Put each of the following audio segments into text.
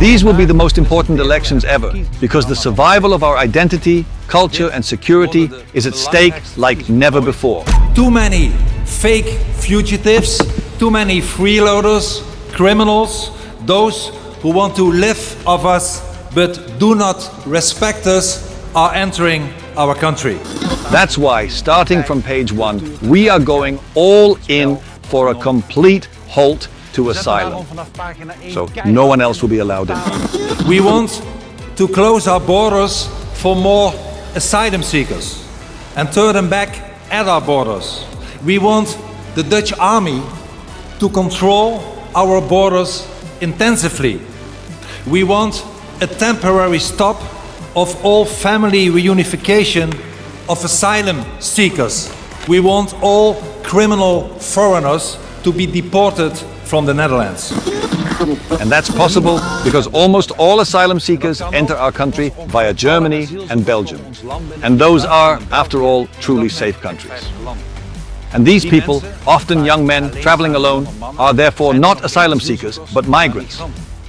These will be the most important elections ever, because the survival of our identity, culture and security is at stake like never before. Too many fake fugitives, too many freeloaders, criminals, those who want to live off us but do not respect us are entering our country. That's why, starting from page 1, we are going all in for a complete halt to asylum. So no one else will be allowed in. We want to close our borders for more asylum seekers and turn them back at our borders. We want the Dutch army to control our borders intensively. We want a temporary stop of all family reunification of asylum seekers. We want all criminal foreigners to be deported from the Netherlands. And that's possible because almost all asylum seekers enter our country via Germany and Belgium. And those are, after all, truly safe countries. And these people, often young men traveling alone, are therefore not asylum seekers, but migrants.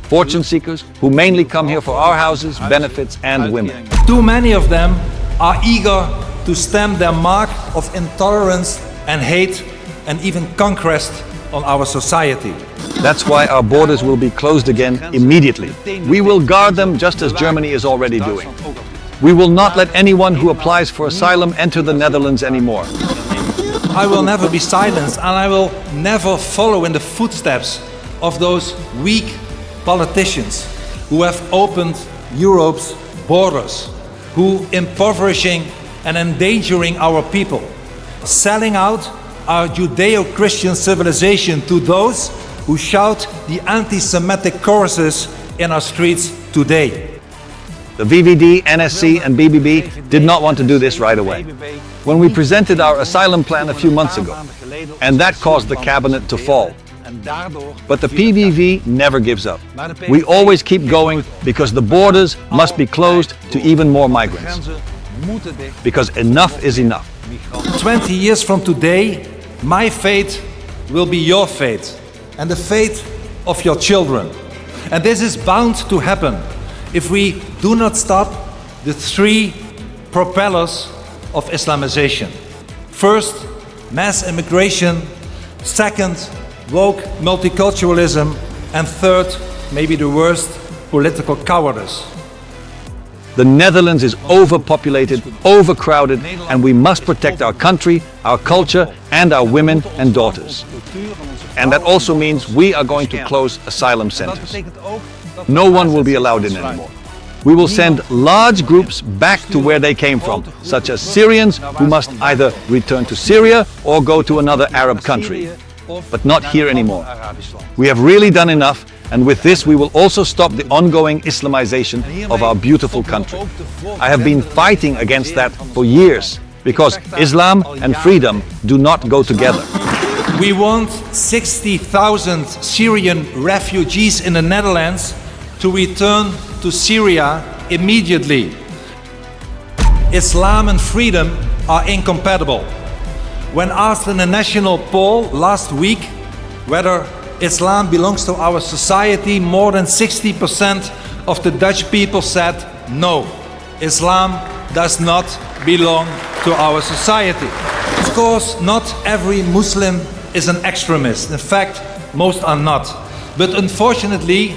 Fortune seekers who mainly come here for our houses, benefits and women. Too many of them are eager to stamp their mark of intolerance and hate and even conquest on our society. That's why our borders will be closed again immediately. We will guard them just as Germany is already doing. We will not let anyone who applies for asylum enter the Netherlands anymore. I will never be silenced, and I will never follow in the footsteps of those weak politicians who have opened Europe's borders, who impoverishing and endangering our people, selling out our Judeo-Christian civilization to those who shout the anti-Semitic choruses in our streets today. The VVD, NSC and BBB did not want to do this right away. When we presented our asylum plan a few months ago, and that caused the cabinet to fall. But the PVV never gives up. We always keep going because the borders must be closed to even more migrants. Because enough is enough. 20 years from today, my fate will be your fate and the fate of your children. And this is bound to happen if we do not stop the three propellers of Islamization. First, mass immigration. Second, woke multiculturalism. And third, maybe the worst, political cowardice. The Netherlands is overpopulated, overcrowded, and we must protect our country, our culture, and our women and daughters. And that also means we are going to close asylum centers. No one will be allowed in anymore. We will send large groups back to where they came from, such as Syrians who must either return to Syria or go to another Arab country. But not here anymore. We have really done enough, and with this we will also stop the ongoing Islamization of our beautiful country. I have been fighting against that for years, because Islam and freedom do not go together. We want 60,000 Syrian refugees in the Netherlands to return to Syria immediately. Islam and freedom are incompatible. When asked in a national poll last week whether Islam belongs to our society, more than 60% of the Dutch people said no. Islam does not belong to our society. Of course, not every Muslim is an extremist. In fact, most are not. But unfortunately,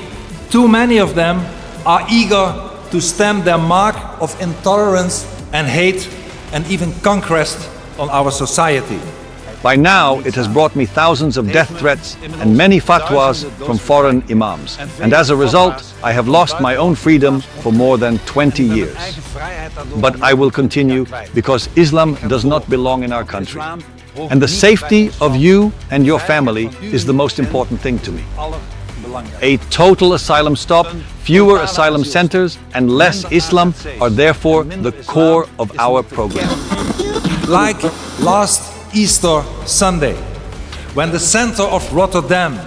too many of them are eager to stamp their mark of intolerance and hate and even conquest on our society. By now, it has brought me thousands of death threats and many fatwas from foreign imams. And as a result, I have lost my own freedom for more than 20 years. But I will continue because Islam does not belong in our country. And the safety of you and your family is the most important thing to me. A total asylum stop, fewer asylum centers, and less Islam are therefore the core of our program. Like last Easter Sunday, when the center of Rotterdam,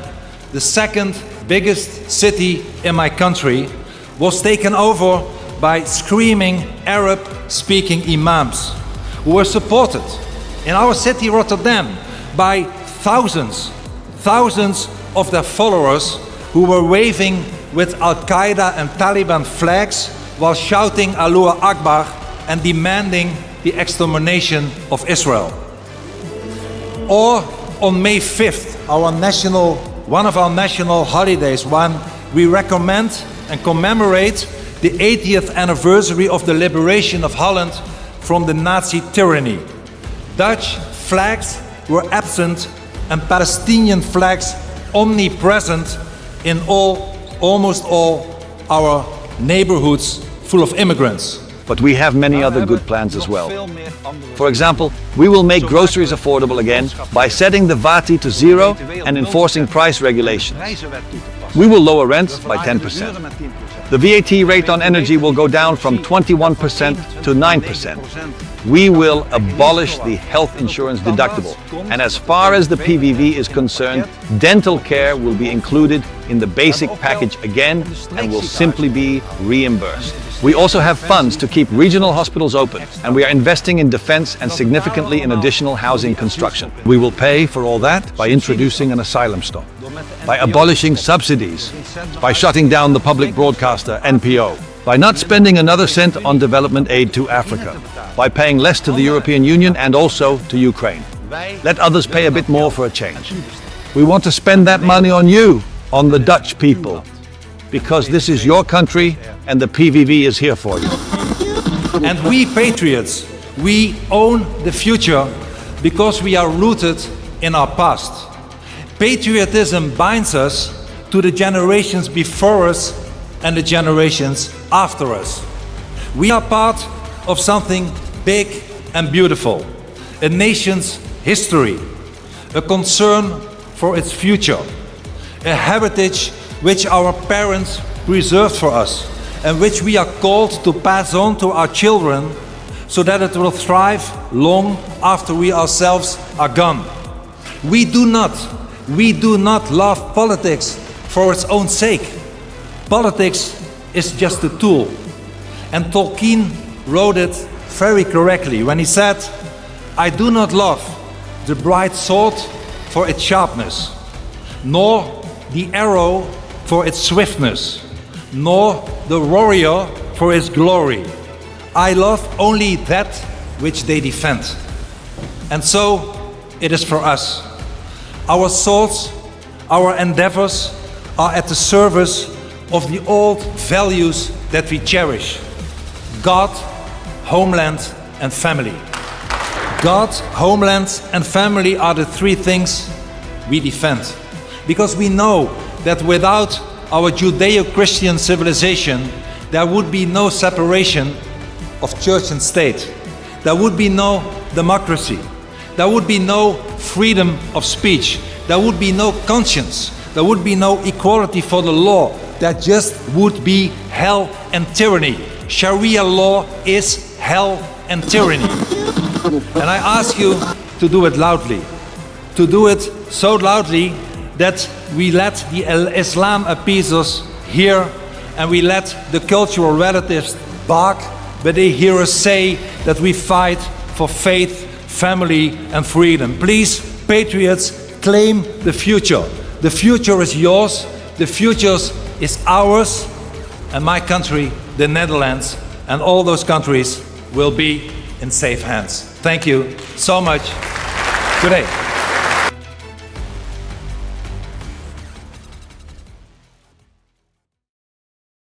the second biggest city in my country, was taken over by screaming Arab-speaking imams who were supported in our city Rotterdam by thousands of their followers who were waving with Al-Qaeda and Taliban flags while shouting Allahu Akbar and demanding the extermination of Israel. Or on May 5th, one of our national holidays, when we recommend and commemorate the 80th anniversary of the liberation of Holland from the Nazi tyranny. Dutch flags were absent and Palestinian flags omnipresent in almost all our neighborhoods full of immigrants. But we have many other good plans as well. For example, we will make groceries affordable again by setting the VAT to zero and enforcing price regulations. We will lower rents by 10%. The VAT rate on energy will go down from 21% to 9%. We will abolish the health insurance deductible. And as far as the PVV is concerned, dental care will be included in the basic package again and will simply be reimbursed. We also have funds to keep regional hospitals open, and we are investing in defense and significantly in additional housing construction. We will pay for all that by introducing an asylum stop, by abolishing subsidies, by shutting down the public broadcaster NPO, by not spending another cent on development aid to Africa, by paying less to the European Union and also to Ukraine. Let others pay a bit more for a change. We want to spend that money on you, on the Dutch people, because this is your country and the PVV is here for you. And we Patriots, we own the future because we are rooted in our past. Patriotism binds us to the generations before us and the generations after us. We are part of something big and beautiful, a nation's history, a concern for its future, a heritage which our parents preserved for us and which we are called to pass on to our children so that it will thrive long after we ourselves are gone. We do not love politics for its own sake. Politics is just a tool. And Tolkien wrote it very correctly when he said, "I do not love the bright sword for its sharpness, nor the arrow for its swiftness, nor the warrior for his glory. I love only that which they defend." And so it is for us. Our swords, our endeavors are at the service of the old values that we cherish: God, homeland, and family. God, homeland, and family are the three things we defend. Because we know that without our Judeo-Christian civilization, there would be no separation of church and state. There would be no democracy. There would be no freedom of speech. There would be no conscience. There would be no equality for the law. There just would be hell and tyranny. Sharia law is hell and tyranny. And I ask you to do it loudly. To do it so loudly that we let the Islam appease us here and we let the cultural relatives bark, but they hear us say that we fight for faith, family and freedom. Please, Patriots, claim the future. The future is yours, the future is ours, and my country, the Netherlands, and all those countries will be in safe hands. Thank you so much today.